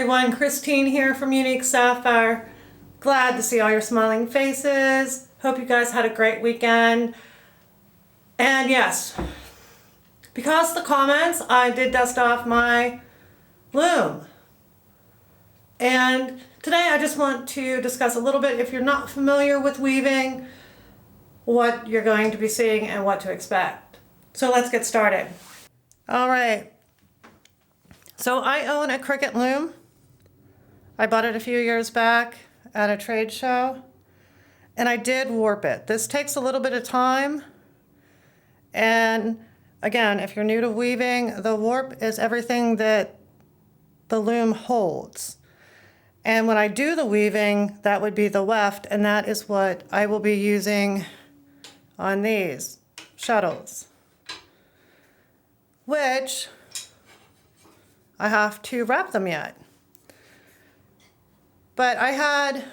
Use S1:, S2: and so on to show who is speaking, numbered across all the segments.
S1: everyone, Christine here from Unique Sapphire. Glad to see all your smiling faces. Hope you guys had a great weekend. And yes, because of the comments, I did dust off my loom. And today I just want to discuss a little bit, if you're not familiar with weaving, what you're going to be seeing and what to expect. So let's get started. All right. So I own a Cricut loom. I bought it a few years back at a trade show, and I did warp it. This takes a little bit of time. And again, if you're new to weaving, the warp is everything that the loom holds. And when I do the weaving, that would be the weft, and that is what I will be using on these shuttles, which I have to wrap them yet. But I had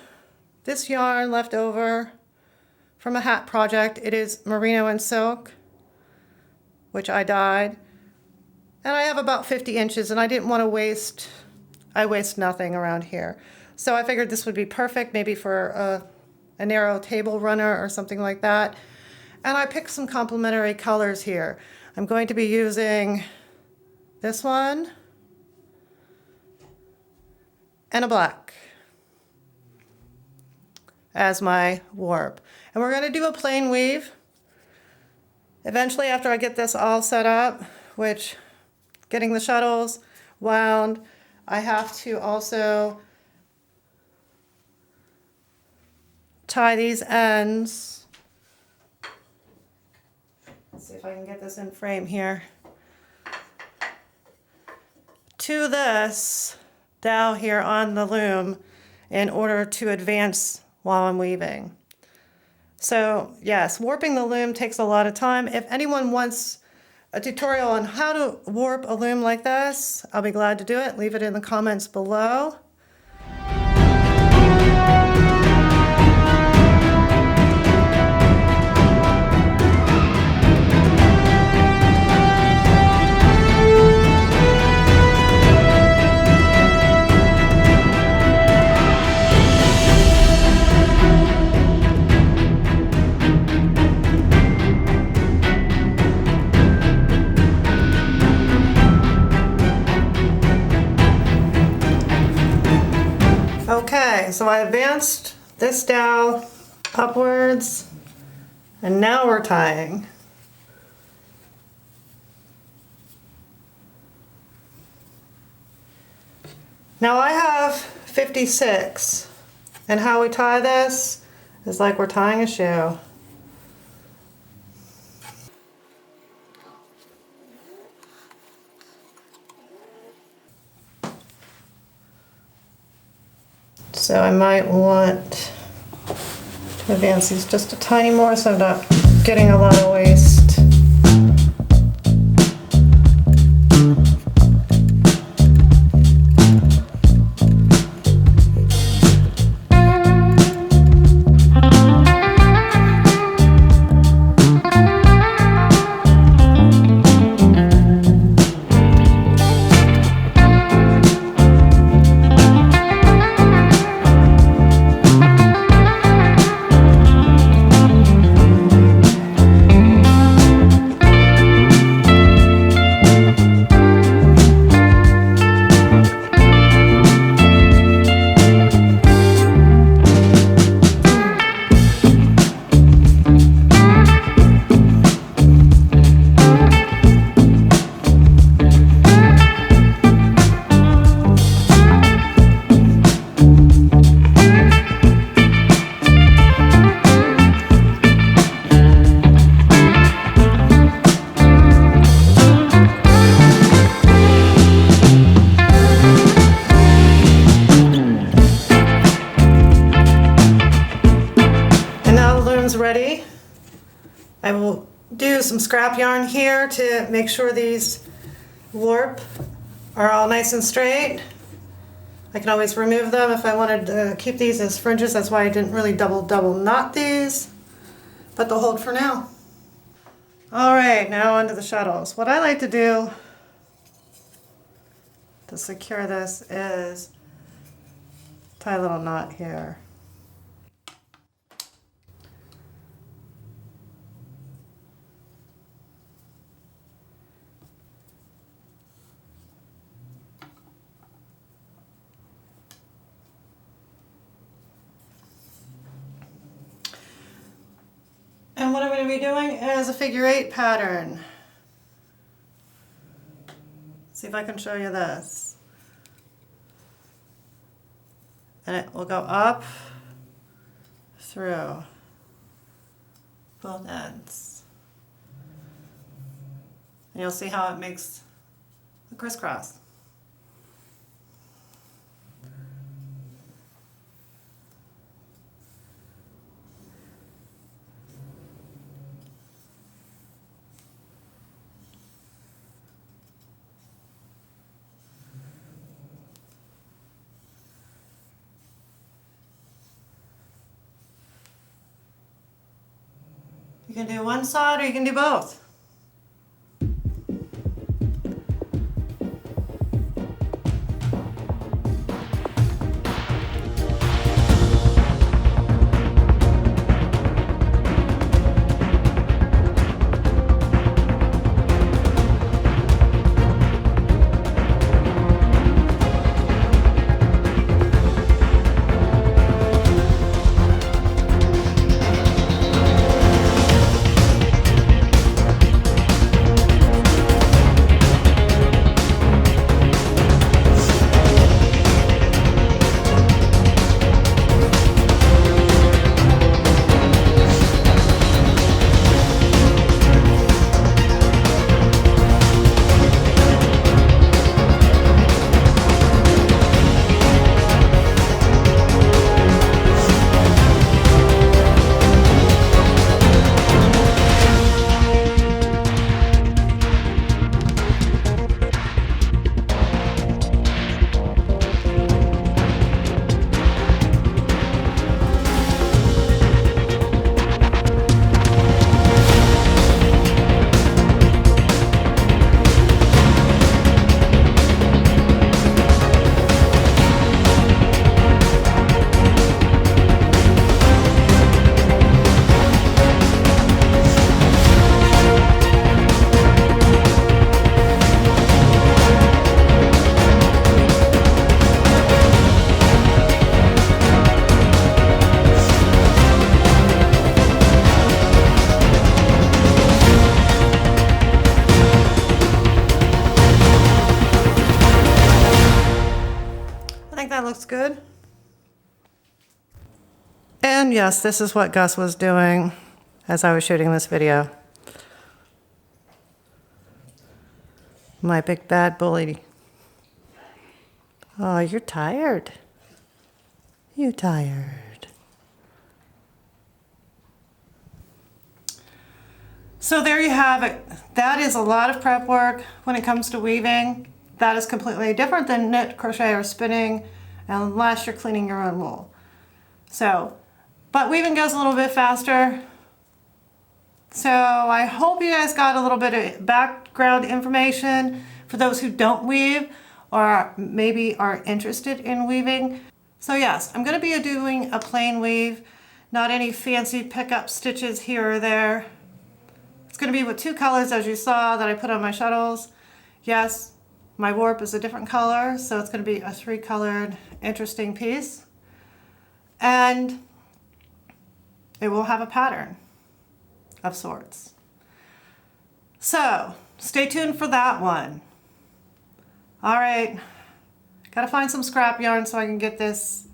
S1: this yarn left over from a hat project. It is merino and silk, which I dyed. And I have about 50 inches, and I didn't want to waste, I waste nothing around here. So I figured this would be perfect, maybe for a narrow table runner or something like that. And I picked some complementary colors here. I'm going to be using this one and a black as my warp. And we're going to do a plain weave. Eventually, after I get this all set up, which getting the shuttles wound, I have to also tie these ends. Let's see if I can get this in frame here. To this dowel here on the loom in order to advance while I'm weaving. So yes, warping the loom takes a lot of time. If anyone wants a tutorial on how to warp a loom like this, I'll be glad to do it. Leave it in the comments below. Okay, so I advanced this dowel upwards, and now we're tying. Now I have 56, and how we tie this is like we're tying a shoe. So I might want to advance these just a tiny more so I'm not getting a lot of waste. Ready. I will do some scrap yarn here to make sure these warp are all nice and straight. I can always remove them if I wanted to keep these as fringes. That's why I didn't really double knot these, but they'll hold for now. All right, now onto the shuttles. What I like to do to secure this is tie a little knot here. And what I'm going to be doing is a figure 8 pattern. See if I can show you this. And it will go up through both ends. And you'll see how it makes the crisscross. You can do one side or you can do both. That looks good. And yes, this is what Gus was doing as I was shooting this video. My big bad bully. Oh, you're tired. You tired. So there you have it. That is a lot of prep work when it comes to weaving. That is completely different than knit, crochet, or spinning, unless you're cleaning your own wool. So, but weaving goes a little bit faster. So I hope you guys got a little bit of background information for those who don't weave or maybe are interested in weaving. So yes, I'm going to be doing a plain weave, not any fancy pickup stitches here or there. It's going to be with 2 colors, as you saw, that I put on my shuttles. Yes, my warp is a different color, so it's going to be a 3-colored interesting piece. And it will have a pattern of sorts. So stay tuned for that one. All right, gotta find some scrap yarn so I can get this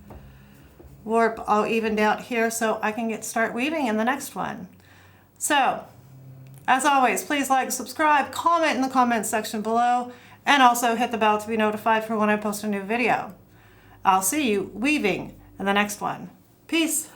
S1: warp all evened out here so I can start weaving in the next one. So, as always, please like, subscribe, comment in the comments section below, and also hit the bell to be notified for when I post a new video. I'll see you weaving in the next one. Peace.